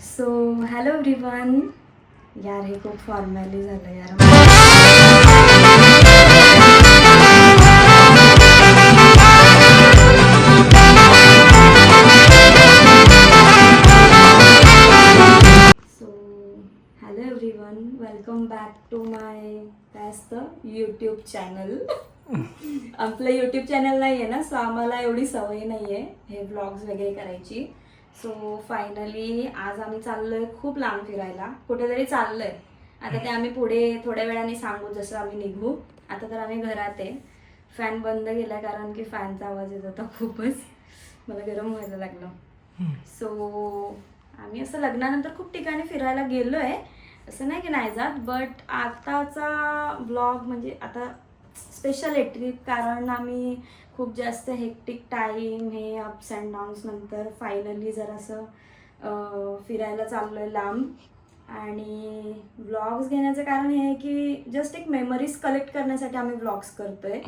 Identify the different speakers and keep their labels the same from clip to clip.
Speaker 1: So hello everyone. यार हे खूप फॉर्मॅली झालं यार. So hello everyone, welcome back to my काय असतं यूट्यूब चॅनल. आपलं यूट्यूब चॅनल नाही आहे ना, सो आम्हाला एवढी सवय नाही आहे हे ब्लॉग्स वगैरे करायची. सो फायनली आज आम्ही चाललोय खूप लांब फिरायला, कुठेतरी चाललोय. आता ते आम्ही पुढे थोड्या वेळाने सांगू जसं आम्ही निघू. आता तर आम्ही घरात आहे. फॅन बंद केला कारण की फॅनचा आवाज येत होता खूपच, मला गरम व्हायला लागलं. सो आम्ही असं लग्नानंतर खूप ठिकाणी फिरायला गेलो आहे, असं नाही की नाही जात. बट आताचा ब्लॉग म्हणजे आता स्पेशल आहे ट्रिप, कारण आम्ही खूप जास्त हेक्टिक टाईम हे अप्स अँड डाऊन्स नंतर फायनली जरासं फिरायला चाललो आहे लांब. आणि ब्लॉग्स घेण्याचं कारण हे आहे की जस्ट एक मेमरीज कलेक्ट करण्यासाठी आम्ही ब्लॉग्स करतो आहे.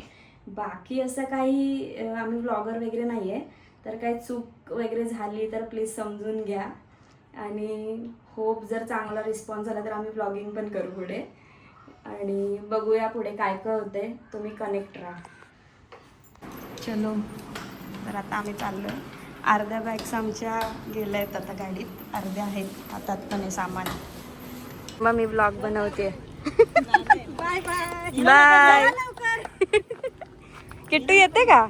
Speaker 1: बाकी असं काही आम्ही ब्लॉगर वगैरे नाही आहे. तर काही चूक वगैरे झाली तर प्लीज समजून घ्या. आणि होप जर चांगला रिस्पॉन्स झाला तर आम्ही ब्लॉगिंग पण करू पुढे. आणि बघूया पुढे काय काय होते, तुम्ही कनेक्ट राहा. चलो, तर आता आम्ही चाललो आहे. अर्ध्या बॅग्स आमच्या गेल्या आहेत आता गाडीत, अर्ध्या आहेत हातात पण आहे सामान. मग मी ब्लॉग बनवते. Bye bye bye. किट्टू येते का?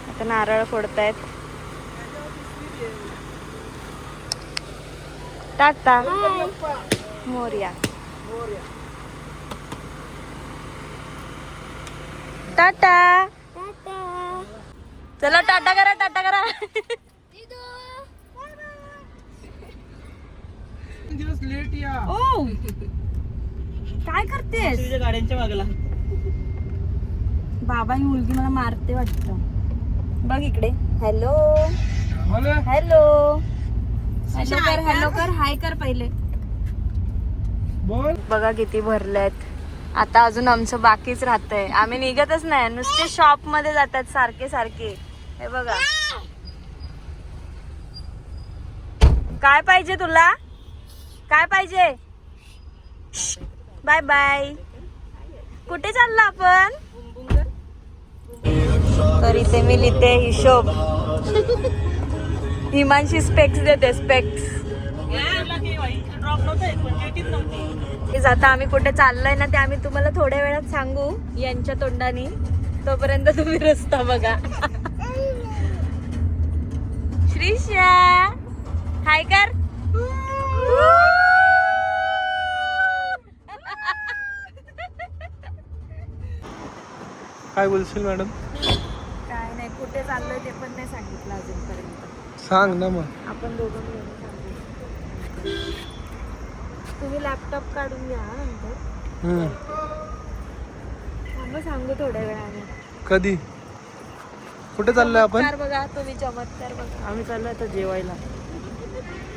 Speaker 1: आता नारळ फोडतायत. टाटा मोरया. टाटा. चला टाटा करा, टाटा करा.
Speaker 2: दिवस लेट या.
Speaker 1: ओ काय करतेस?
Speaker 2: तुझ्या गाड्यांच्या मागला
Speaker 1: बाबा ही मुलगी मला मारते वाटतं. बघ इकडे. हॅलो
Speaker 2: बोला.
Speaker 1: हॅलो हॅलो कर, हॅलो कर, हाय कर पहिले.
Speaker 2: बोल.
Speaker 1: बघा किती भरलेत. आता अजून आमचं बाकीच राहतंय. आम्ही निघतच नाही, नुसते शॉप मध्ये जातात सारखे सारखे. हे बघा. काय पाहिजे तुला? काय पाहिजे? Bye bye. कुठे चाललो आपण? तर इथे मी लिहिते हिशोब. हिमांशी स्पेक्स देते, स्पेक्स. आता आम्ही कुठे चाललोय ना ते आम्ही तुम्हाला थोड्या वेळात सांगू यांच्या तोंडाने. तोपर्यंत तुम्ही रस्ता बघा. श्रीशा हाय कर.
Speaker 2: काय बोलशील मॅडम?
Speaker 1: काय नाही, कुठे चाललोय ते पण नाही सांगितलं अजूनपर्यंत.
Speaker 2: सांग ना मग.
Speaker 1: आपण दोघं मिळून सांगू. तुम्ही लॅपटॉप काढून घ्या नंतर. मग सांगू थोड्या वेळाने.
Speaker 2: कधी कुठे चाललोय आपण?
Speaker 1: चमत्कार बघा तुम्ही, चमत्कार बघा.
Speaker 3: आम्ही चाललो आता जेवायला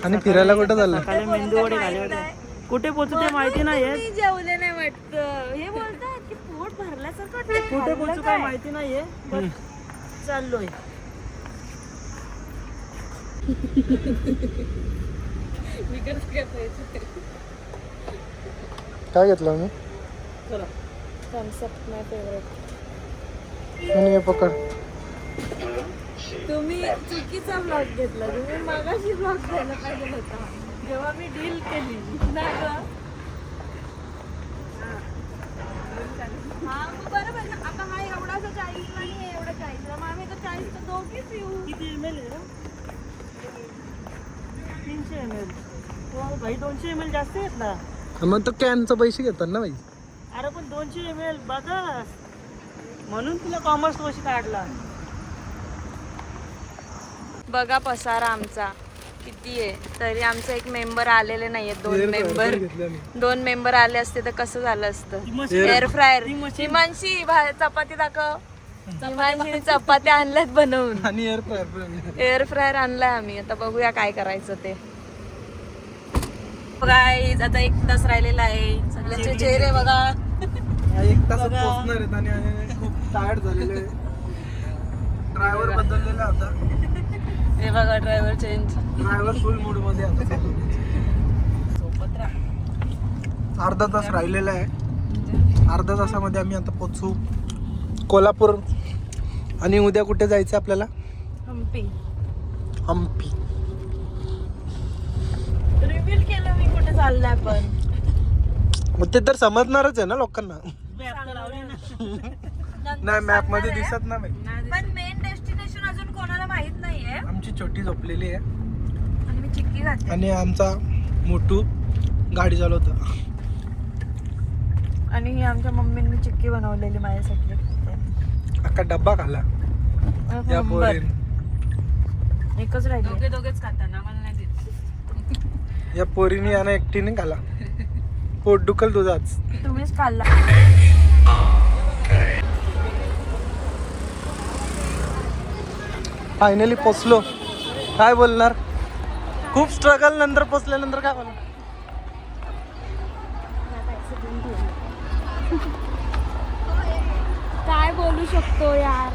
Speaker 2: आणि फिरायला कुठे चाललोय?
Speaker 3: सकाळी मेंदू वडे खाले होते. कुठे पोचू ते माहिती नाहीये.
Speaker 1: तुम्ही जेवले नाही वाटतं. हे बोलतात की पोट भरल्यासारखं वाटतं.
Speaker 3: कुठे
Speaker 1: खाल्लं
Speaker 3: पोचू काय माहिती नाहीये, पण चाललोय.
Speaker 2: काय घेतलं मी?
Speaker 3: चला.
Speaker 1: Thumbs up, my favorite.
Speaker 2: आणि हे पकड.
Speaker 1: तुम्ही चुकीचा ब्लॉग घेतला. तुम्ही मगाशी ब्लॉग घ्यायला पाहिजे होता, जेव्हा मी डील केली ना गं. हा मग बरोबर ना. आता हा एवढासा 40 आणि हे एवढं 40, मग आम्ही तर 40 तर दोघीच येऊ.
Speaker 3: किती ml आहे? 300 ml. हो भाई, 200 ml जास्त घेतला.
Speaker 2: मग तो कॅनचं पैसे घेतात ना भाई.
Speaker 3: अरे पण 200 ml बघा, म्हणून तुला कॉमर्स वर्ष काढला.
Speaker 1: बघा पसारा आमचा किती आहे. तरी आमचा एक मेंबर आलेले नाहीये. दोन मेंबर आले असते तर कसं झालं असतं. Air fryer. हिमांशी चपाती दाखव. हिमांशी चपात्या आणल्यात बनवून.
Speaker 2: आणि
Speaker 1: एअर फ्रायर आणलाय आम्ही. आता बघूया काय करायचं ते. गाईज आता 1 तास राहिलेला आहे. सगळ्यांचे चेहरे बघा.
Speaker 2: 1 तासात पोहोचणार आहेत आणि खूप टायर्ड झालेले. ड्रायव्हर बदललेला होता.
Speaker 4: हे बघा ड्रायव्हर चेंज.
Speaker 2: ड्रायव्हर फुल मूड मध्ये आता चालू.
Speaker 4: सोबत राहा.
Speaker 2: अर्धा तास राहिलेला आहे. अर्धा तासामध्ये आम्ही आता पोचू कोल्हापूर. आणि उद्या कुठे जायचं आपल्याला?
Speaker 4: हम्पी.
Speaker 2: हम्पी.
Speaker 4: रिव्हील केलं मी कुठे चाललंय पण.
Speaker 2: मग ते तर समजणारच आहे ना लोकांना.
Speaker 3: मॅप लावले ना.
Speaker 2: नाही मॅप मध्ये दिसत ना बाई.
Speaker 4: पण मेन डेस्टिनेशन अजून कोणाला माहित नाहीये.
Speaker 2: आमची छोटी झोपलेली आहे
Speaker 4: आणि मी चिक्की घातली.
Speaker 2: आणि आमचा मोठू गाडी चालवतो.
Speaker 4: आणि ही आमच्या मम्मीने चिक्की बनवलेली माझ्यासाठी.
Speaker 2: अख्खा डब्बा खाला या पोरीन.
Speaker 4: एकच राहिली. दोघेच खाताना मला नाही देत.
Speaker 2: या पोरीने यानं एकटीने खाला. पोट दुखल तुझाच.
Speaker 4: तुम्हीच खाल्ला.
Speaker 2: फायनली पोचलो. काय बोलणार? खूप स्ट्रगल नंतर पोचल्यानंतर काय बोलणार?
Speaker 1: काय बोलू शकतो यार.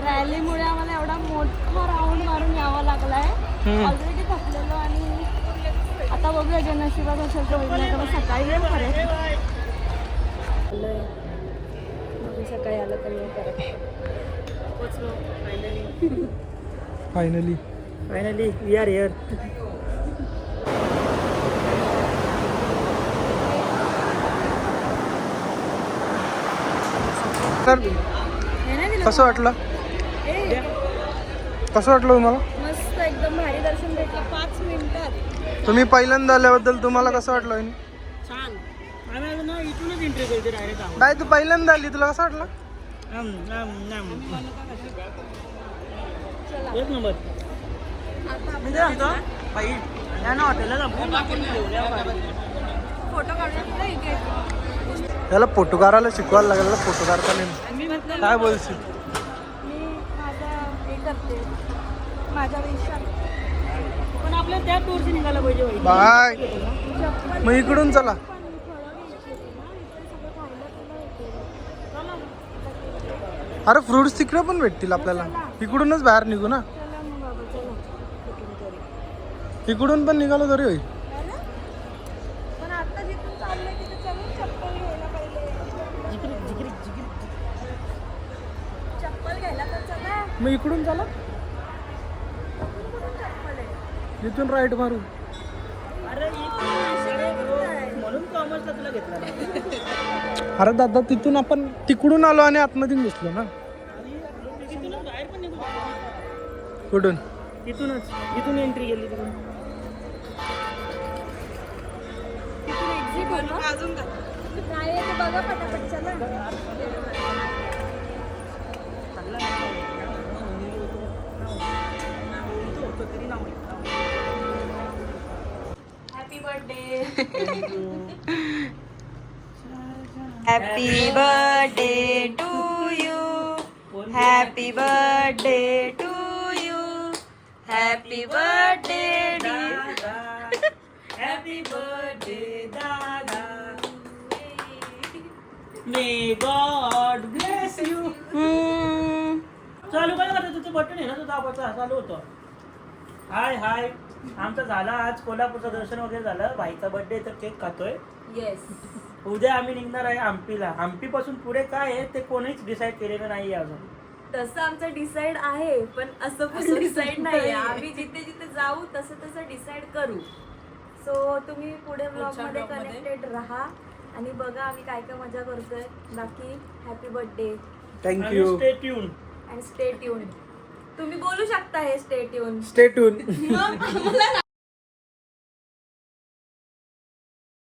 Speaker 1: रॅलीमुळे आम्हाला एवढा मोठा राऊंड मारून यावा लागलाय. ऑलरेडी थकलेलो आणि आता बघूया जे नशिबात असेल तर होईल. नाही तर मग सकाळी येऊ परत. सकाळी आलं तर येऊ परत. पोचलो
Speaker 2: finally
Speaker 3: finally we are here.
Speaker 2: कसं वाटलं? कसं वाटलं तुम्हाला?
Speaker 1: मस्त एकदम भारी दर्शन भेटलं 5 मिनिटात.
Speaker 2: तुम्ही पहिल्यांदा आल्याबद्दल तुम्हाला कसं वाटलं वहिनी?
Speaker 3: छान. आम्ही अजून ना इथूनच एंट्री करते डायरेक्ट आहोत.
Speaker 2: काय तू पहिल्यांदा आली तुला कसं वाटलं?
Speaker 3: एक नंबर. मी काय म्हणतो बाई या ना हॉटेलला जाऊन आपण जेवल्या पाहिजे.
Speaker 4: फोटो काढून इथे.
Speaker 2: याला फोटो काढायला शिकवायला लागेल. फोटो काढता नाही. काय बोलशील?
Speaker 1: मी माझा हे करते माझ्या विषयात.
Speaker 3: पण आपल्या त्या टूरची निघायला पाहिजे बाई.
Speaker 2: बाय.
Speaker 1: चप्पल
Speaker 2: मग इकडून चला.
Speaker 1: पण फळं घ्यायची होती ना. इथे सगळं खायला तुला येते.
Speaker 2: अरे फ्रुट्स तिकडे पण भेटतील आपल्याला. इकडूनच बाहेर निघू ना.
Speaker 1: चला मग बाबा चला कुठून तरी.
Speaker 2: इकडून पण निघालो तरी होईल.
Speaker 1: पण आता जिथून चाललंय तिथे चलून चप्पल घ्यायला पाहिजे. चप्पल घ्यायला तर चला.
Speaker 2: मग इकडून चला.
Speaker 1: कुठून चप्पल आहे?
Speaker 2: इथून राईट मारू.
Speaker 3: अरे म्हणून कॉमर्सला तुला घेतला ना.
Speaker 2: अरे दादा तिथून आपण तिकडून आलो आणि आतमध्ये घुसलो ना.
Speaker 3: तिथूनच बाहेर पण निघू.
Speaker 2: कुठून?
Speaker 3: तिथूनच इथून एंट्री केली तिथून.
Speaker 1: तिथून एक्झिट होतो.
Speaker 4: अजून का?
Speaker 1: काय आहे ते बघा पटापट चला.
Speaker 4: Happy birthday. Happy birthday to you. Happy birthday to you. Happy birthday
Speaker 3: happy birthday दादा. May God bless you. चालू काय करतो तुझं बटन आहे ना तुझा दाबाचा चालू होतं. हाय हाय. आमचं झालं आज कोल्हापूरचं दर्शन वगैरे झालं. भाईचा बर्थडे तर केक खातोय.
Speaker 1: येस.
Speaker 3: उद्या आम्ही निघणार आहे हम्पीला. हम्पी पासून पुढे काय आहे ते कोणीच डिसाईड केलेलं नाही अजून.
Speaker 1: तसं आमचं डिसाईड आहे पण असं पण डिसाईड नाही. आम्ही जिथे जिथे जाऊ तसं तसं डिसाईड करू. सो तुम्ही पुढे ब्लॉग मध्ये कनेक्टेड राहा आणि बघा आम्ही काय काय मजा करतोय. बाकी happy birthday
Speaker 2: thank you.
Speaker 3: Stay tune.
Speaker 1: And stay tune. तुम्ही बोलू शकता हे स्टे ट्यून.
Speaker 2: Stay tune.